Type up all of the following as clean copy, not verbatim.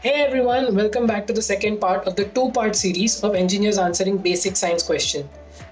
Hey everyone, welcome back to the second part of the two-part series of engineers answering basic science questions.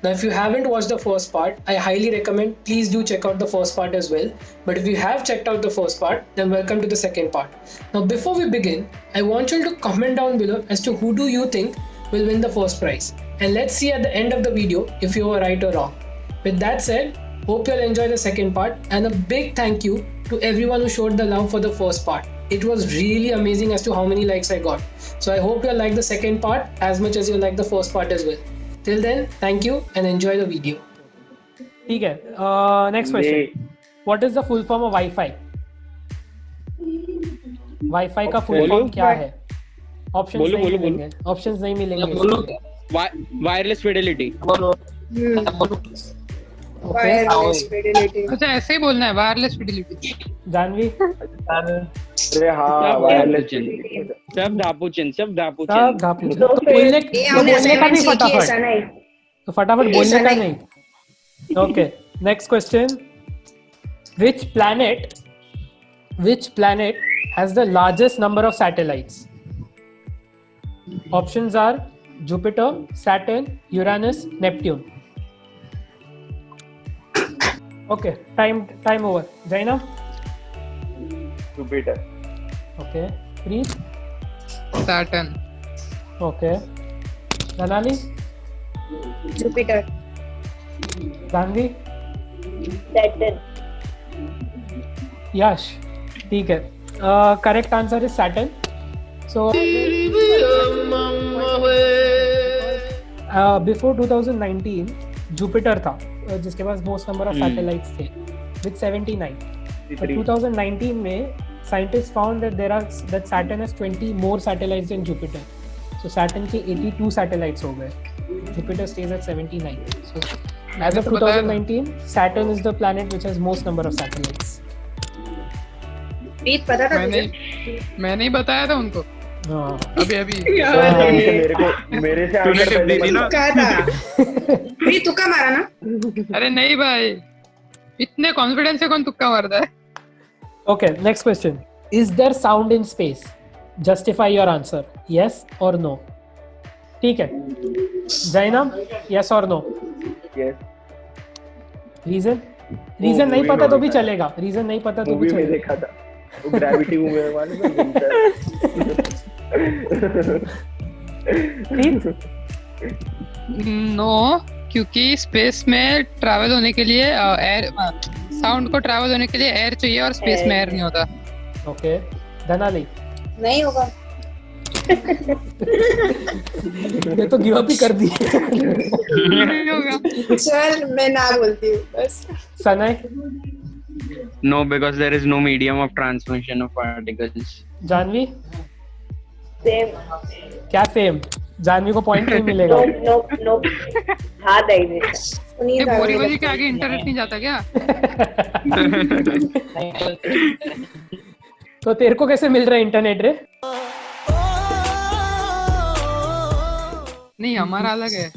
Now, if you haven't watched the first part, I highly recommend please do check out the first part as well. But if you have checked out the first part, then welcome to the second part. Now, before we begin, I want you to comment down below as to who do you think will win the first prize. And let's see at the end of the video if you were right or wrong. With that said, hope you'll enjoy the second part and a big thank you to everyone who showed the love for the first part. It was really amazing as to how many likes I got. So I hope you'll like the second part as much as you like the first part as well. Till then, thank you and enjoy the video. ठीक है, next question. What is the full form of wifi? Wifi का full form क्या है? Options नहीं मिलेंगे. Options नहीं मिलेंगे. Wireless Fidelity. Wireless Fidelity. अच्छा ऐसे ही बोलना है, वायरलेस फिडेलिटी. जानवी? अरे हाँ, वायरलेस फिडेलिटी. सब धापुचन. सब घापूचन. तो बोलने का नहीं फटाफट. तो फटाफट बोलने का नहीं. Okay, next question. Which planet has the largest number of satellites? Options are Jupiter, Saturn, Uranus, Neptune. Okay, time over. Jaina? Jupiter. Okay. Preet? Saturn. Okay. Danali? Jupiter. Danvi? Saturn. Yash? ठीक है. Correct answer is Saturn. So before 2019 Jupiter था जिसके पास most number of satellites थे with 79. But 2019 में scientists found that Saturn has 20 more satellites than Jupiter. So Saturn के 82 satellites हो गए. Jupiter stays at 79. So as of 2019, Saturn is the planet which has most number of satellites. प्रीत पता था तुझे? मैंने ही बताया था उनको. हाँ. अभी मेरे से आंसर पहले कहा था. प्रीत तुक्का मारा ना? अरे नहीं भाई, इतने कॉन्फिडेंस से कौन तुक्का मारता है? Okay, next question. Is there sound in space? Justify your answer. Yes or no? ठीक है. Jaina, yes or no? Yes. Reason नहीं पता तो भी चलेगा. Reason नहीं पता तो भी मूवी में चलेगा. देखा था. वो ग्रेविटी मूवी में वाले में घूमता है. नो, क्योंकि स्पेस में ट्रैवल होने के लिए एयर, साउंड को ट्रैवल होने के लिए एयर चाहिए और स्पेस में एयर नहीं होता. Okay. Danali. नहीं होगा. ये तो गिव अप ही कर दी. नहीं होगा. चल मैं ना बोलती हूँ बस. Sanay. No, because there is no medium of transmission of particles. Janvi. Same. क्या सेम? जानवी को पॉइंट नहीं मिलेगा. नो हाथ आई दे. ये बोरी के आगे इंटरनेट नहीं जाता क्या? तो तेरे को कैसे मिल रहा है इंटरनेट रे? नहीं, हमारा अलग है.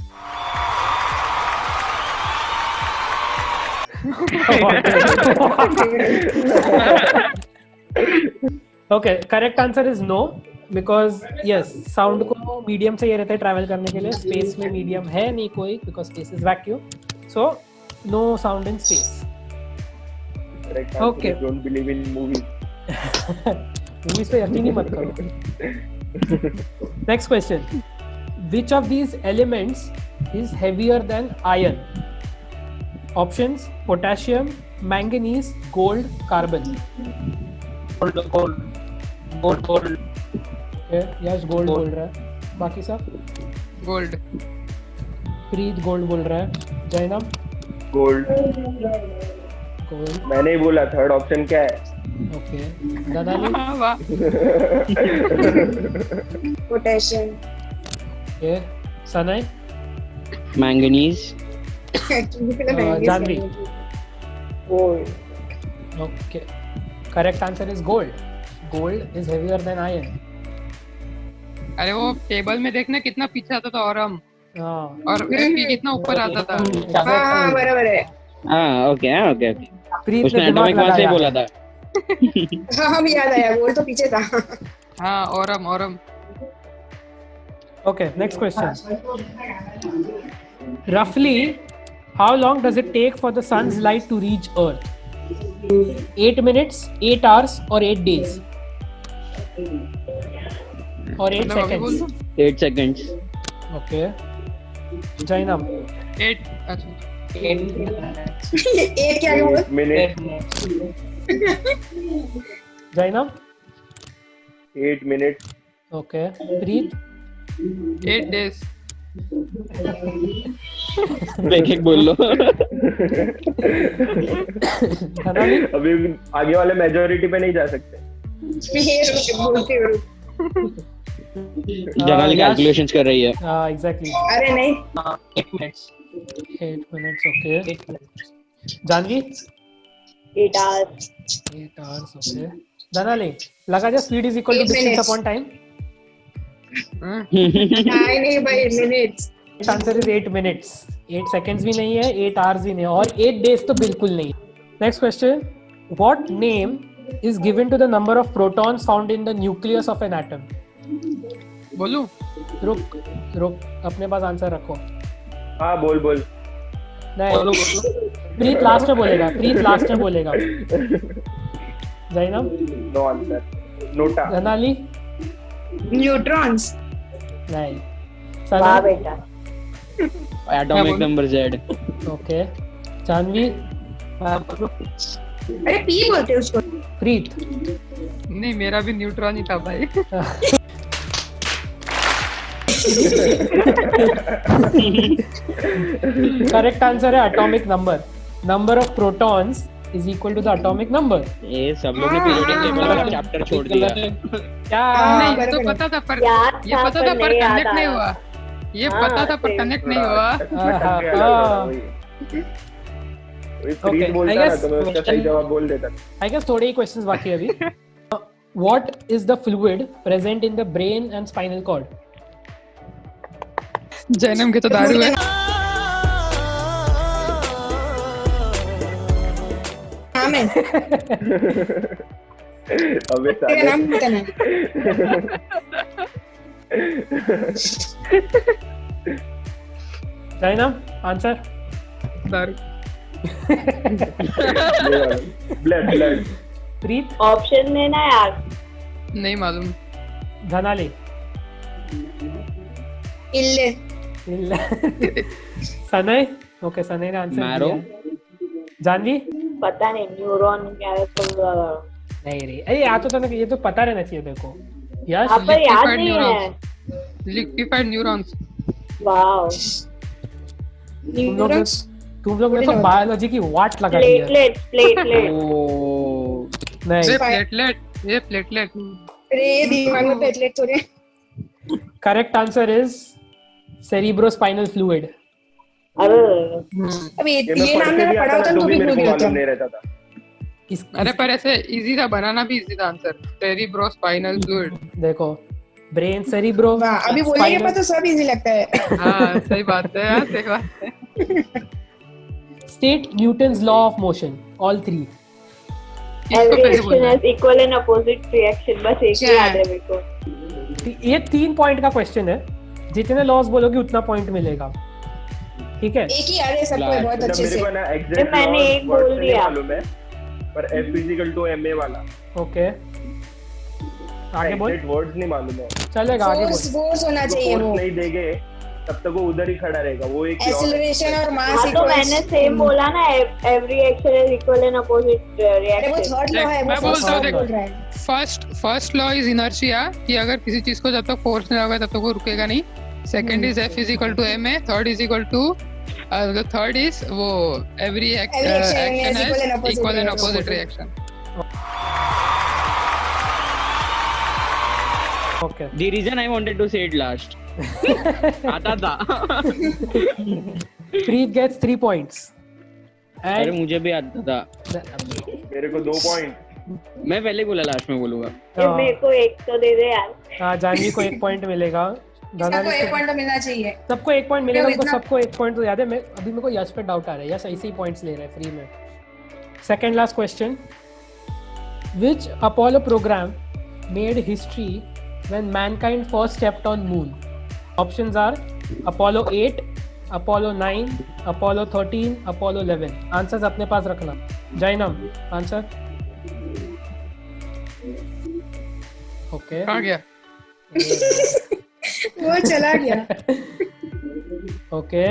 Okay, correct answer is no because yes, sound को मीडियम चाहिए रहता है ट्रैवल करने के लिए. स्पेस में मीडियम है नहीं कोई because space is vacuum. So no sound in space. Correct answer. Okay. Don't believe in movies. Movies पे यकीन ही मत करो. Next question. Which of these elements is heavier than iron? Options: potassium, manganese, gold, carbon. Gold. Okay, Yash gold बोल रहा है. बाकी सब? Gold. प्रीत gold बोल रहा है. जैनब? Gold. गोल्ड. मैंने ही बोला. थर्ड ऑप्शन क्या है? ओके. दादाली? वाह. Potassium. Okay. Sanay? Manganese. Janvi? Gold. Okay. Correct answer is gold. Gold is heavier than iron. अरे वो टेबल में देखना कितना पीछे आता था और हम हाँ. और कितना ऊपर आता था. हाँ बराबर है. हाँ, okay. प्रीत उसने ने दिमाग एटॉमिक मास से लगाया. बोला था. हाँ हम याद आया. गोल्ड तो पीछे था. हाँ Aurum Okay, next question. Roughly, how long does it take for the sun's light to reach Earth? 8 minutes, 8 hours, or 8 days? Or 8 मतलब अभी बोल seconds? दूं? 8 seconds. Okay. Jainam. 8 अच्छा 8 क्या बोल minute Jainam. 8 minute Okay. Preet. 8 days एक बोल लो. Dhanali. अभी आगे वाले मेजोरिटी पे नहीं जा सकते. बोलते हो जनाली Yash. कैलकुलेशंस कर रही है. Exactly. अरे नहीं 8 minutes. 8 minutes. Okay. Janvi. 8 hours 8 hours. Okay. Dhanali. लगा जा speed is equal to 8 distance minutes. upon time. नहीं भाई minutes answer is 8 minutes. 8 seconds भी नहीं है, 8 hours भी नहीं है, और 8 days तो बिल्कुल नहीं. Next question. What name is given to the number of protons found in the nucleus of an atom? बोलूं रुक अपने पास आंसर रखो. हाँ बोल नहीं, प्रीत लास्ट में बोलेगा. Jainam. No answer. NOTA. Dhanali. Neutrons नहीं. वाह सना. बेटा atomic number Z. Okay. Janvi. अरे पी बोलते हैं उसको प्रीत. नहीं मेरा भी न्यूट्रॉन ही था भाई करेक्ट आंसर है atomic number of protons is equal to the atomic number. ये सब लोग ने पीरियोडिक टेबल वाला चैप्टर छोड़ दिया. क्या? नहीं ये तो पता था पर याद ये था, पता था पर पर नहीं याद कनेक्ट नहीं आया। हुआ. ये हाँ, पता था पर same. कनेक्ट नहीं हुआ. Okay, प्लीज I बोलता ना guess तो मैं उसका सही जवाब बोल देता. आई गेस थोड़े ही क्वेश्चंस बाकी है अभी. What is the fluid present in the brain and spinal cord? Jainam के तो दारू है. नाम है अबे तेरा साले. नाम बताना जैनम आंसर. दारू ब्लड. प्रीत. ऑप्शन देना यार नहीं मालूम. धनाली. इल्ले सनय. ओके, सनय ने आंसर मैरो. दिया. जानवी. पता नहीं न्यूरॉन क्या है तुम लगा नहीं रे, अरे याद तो था, ये तो पता रहना चाहिए देखो. यश. आप पर याद Liquefied नहीं है. Liquefied neurons. वाओ तुम लोग ने तो बायोलॉजी की वाट लगा दी है. प्लेटलेट नहीं. ये प्लेटलेट रे दिमाग में प्लेटलेट तो रे correct answer is cerebrospinal fluid. अरे Hmm. अब ये ये मैं नाम पढ़ के मैंने भी पढ़ा आता होता ना तो तो भी भी मेरे भूल को गया मालूम था. नहीं रहता था. अरे पर ऐसे इजी था, बनाना भी इजी था आंसर. Cerebrospinal fluid. देखो, ब्रेन, सेरिब्रो. वाह अभी बोलने के बाद तो सब इजी लगता है. हाँ सही बात है यार, सही बात है. State Newton's law of motion. All 3. इसको एवरी पहले एक्शन बोलना है. Has equal and opposite reaction. बस एक ही क्या याद है? है मेरे को. ये 3 पॉइंट का क्वेश्चन है. जितने लॉस बोलोगे उतना पॉइंट मिलेगा. ठीक है. एक ही याद है सबको बहुत मतलब अच्छे मेरे से. को ना एग्जैक्ट मैंने एक बोल दिया. मालूम है पर F = ma वाला ओके, आगे बोल. एग्जैक्ट वर्ड्स नहीं मालूम है. चलेगा, आगे बोल. फोर्स होना चाहिए वो. फोर्स नहीं देंगे तब तक वो उधर ही खड़ा रहेगा. वो एक law है. एक्सेलरेशन और मास हाँ तो मैंने सेम बोला ना, every action is equal and opposite अरे वो रिएक्शन. थर्ड लॉ है, वो मैं फर्स्ट बोलता हूँ, लॉ देख. बोल रहा है. फर्स्ट लॉ इज इनर्शिया, कि अगर किसी चीज को जब तक फोर्स नहीं होगा तब तक वो रुकेगा नहीं. Second is F = ma. Third is वो every action action is equal and opposite equal and reaction. Opposite reaction. Okay. The reason I wanted to say it last. आता था. Preet gets 3 points. अरे And मुझे भी आता था. मेरे को 2 पॉइंट. मैं पहले बोला, लास्ट में बोलूंगा. मेरे को एक तो दे दे यार. हाँ, जानवी को 1 पॉइंट मिलेगा. सबको एक पॉइंट तो मिलना चाहिए. सबको 1 पॉइंट मिलेगा. क्यों उनको इतना? सबको 1 पॉइंट तो याद है. मैं अभी मेरे को यश पे डाउट आ रहा है. यश ऐसे ही पॉइंट्स ले रहा है फ्री में. Second last question. Which Apollo program made history when mankind first stepped on moon? Options are Apollo 8, Apollo 9, Apollo 13, Apollo 11. Answers अपने पास रखना. Jainam, answer. Okay. कहाँ गया? वो चला गया. Okay.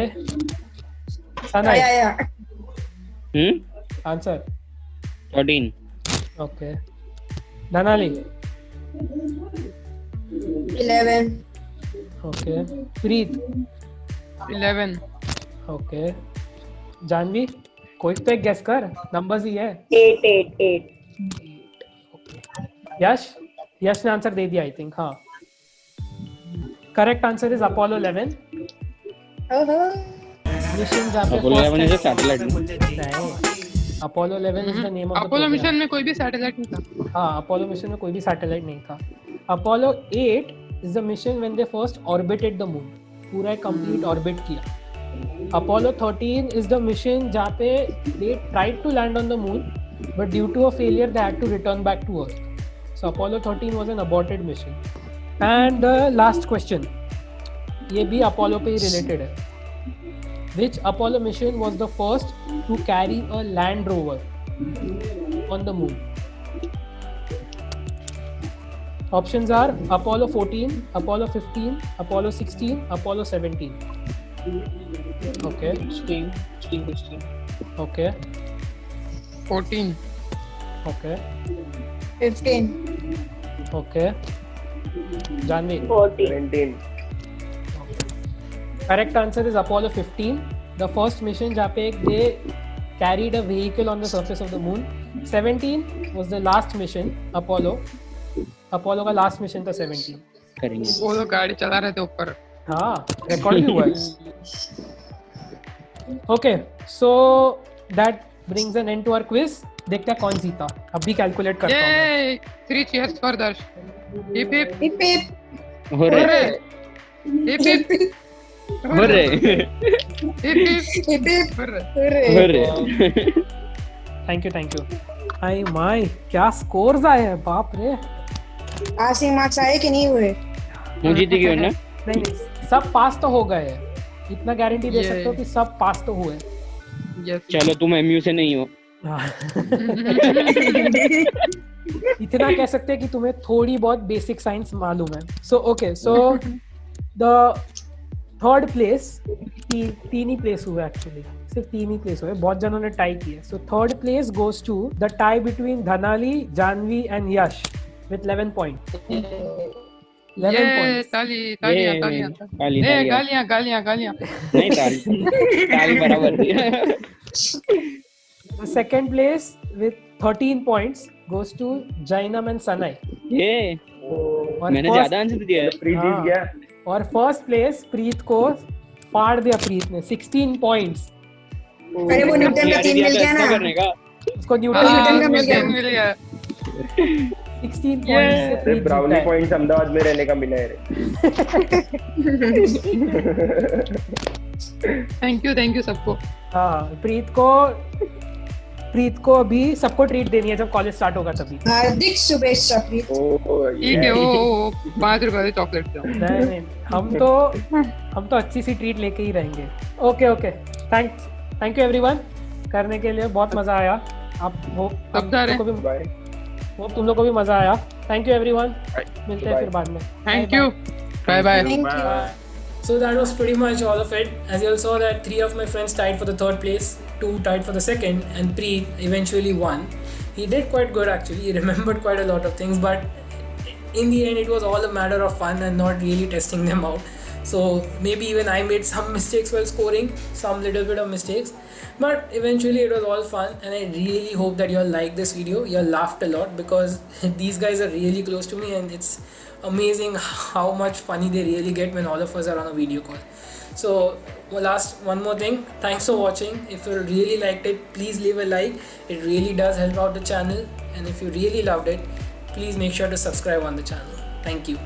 Sanai, आया. answer. 13. Okay. Dhanali. 11. Okay. Preet. 11. Okay. Janvi, कोई तो एक गेस कर, नंबर्स ही है. 8. यश ने आंसर दे दिया आई थिंक. हाँ, करेक्ट आंसर इज अपोलो 11. ओहो. मिशन जहाँ पे Apollo 11 is a satellite. नहीं, Apollo 11 is the name of the Apollo mission में कोई भी सैटेलाइट नहीं था. हाँ, अपोलो मिशन में कोई भी सैटेलाइट नहीं था. Apollo 8 is the mission when they first orbited the moon. पूरा एक कंप्लीट ऑर्बिट किया. अपोलो 13 इज द मिशन जहाँ पे they tried to land on the moon but due to a failure they had to return back to earth. So Apollo 13 was an aborted mission. And last question, ये भी Apollo पे ही related है. Which Apollo mission was the first to carry a Land Rover on the moon? Options are Apollo 14, Apollo 15, Apollo 16, Apollo 17. Okay. 16. Okay. 14. Okay. 15. Okay. Janvi. 14. 17. Correct answer is Apollo 15. The first mission जहाँ पे they carried a vehicle on the surface of the moon. 17 was the last mission. Apollo का last mission था 17. करेंगे. वो लोग गाड़ी चला रहे थे ऊपर. हाँ, रिकॉर्ड भी हुआ है. Okay, so that brings an end to our quiz. देखते हैं कौन जीता. अभी कैलकुलेट करता हूँ मैं. Yay! 3 cheers for Darsh. Hip hip. Hip hip. हो रहे. Hooray! Hip hip. हो रहे. Hip hip. Hip hip. Hooray. Hooray. हो रहे. Thank you. आई माय, क्या स्कोर्स आए हैं, बाप रे. 80 मार्क्स आए कि नहीं हुए? वो जीती क्यों ना? नहीं, सब पास तो हो गए हैं. इतना गारंटी दे ये- सकते हो कि सब पास तो हुए. Yes. चलो तुम एमयू से नहीं हो. इतना कह सकते हैं कि तुम्हें थोड़ी बहुत बेसिक साइंस मालूम है. So okay, so the third place, तीन ही प्लेस हुए एक्चुअली, सिर्फ 3 ही प्लेस हुए. बहुत जनों ने टाई किए. So third place goes to the tie between Dhanali, Janvi and Yash with 11 point. 11 Yay! Points. तालियां. ताली ए ताली. गालियां. नहीं ताली बराबर थी. The second place with 13 points goes to Jainam and Sanai. ये और मैंने first- ज्यादा आंसर दिया है. प्रीत जीत हाँ. गया. और फर्स्ट प्लेस प्रीत को फाड़ दिया. प्रीत ने 16 पॉइंट्स. अरे वो न्यूटन का 3 मिल गया ना. करने का. उसको न्यूटन का मिल गया. मिल गया. 16 पॉइंट्स से अरे प्रीत ब्राउनी जीता है. पॉइंट्स अहमदाबाद में रहने का मिला है रे. थैंक यू सबको. हाँ, प्रीत को अभी सबको ट्रीट देनी है जब कॉलेज स्टार्ट होगा तभी. हार्दिक शुभेच्छा प्रीत. ठीक है. वो 5 रुपए वाली चॉकलेट दो. नहीं, हम तो अच्छी सी ट्रीट लेके ही रहेंगे. ओके. Thank you everyone. करने के लिए बहुत मजा आया. आप सब जा रहे तुम लोगों को भी बाय. तुम लोग को भी मजा आया. Thank you everyone. मिलते हैं फिर बाद में. Thank you. Bye. Thank you. So that was pretty much all of it. As you all saw that 3 of my friends tied for the third place, 2 tied for the second, and Preet eventually won. He did quite good actually. He remembered quite a lot of things, but in the end it was all a matter of fun and not really testing them out. So maybe even I made some mistakes while scoring, some little bit of mistakes, but eventually it was all fun, and I really hope that you all liked this video. You all laughed a lot because these guys are really close to me, and it's amazing how much funny they really get when all of us are on a video call. So one more thing, thanks for watching. If you really liked it, please leave a like. It really does help out the channel, and if you really loved it, please make sure to subscribe on the channel. Thank you.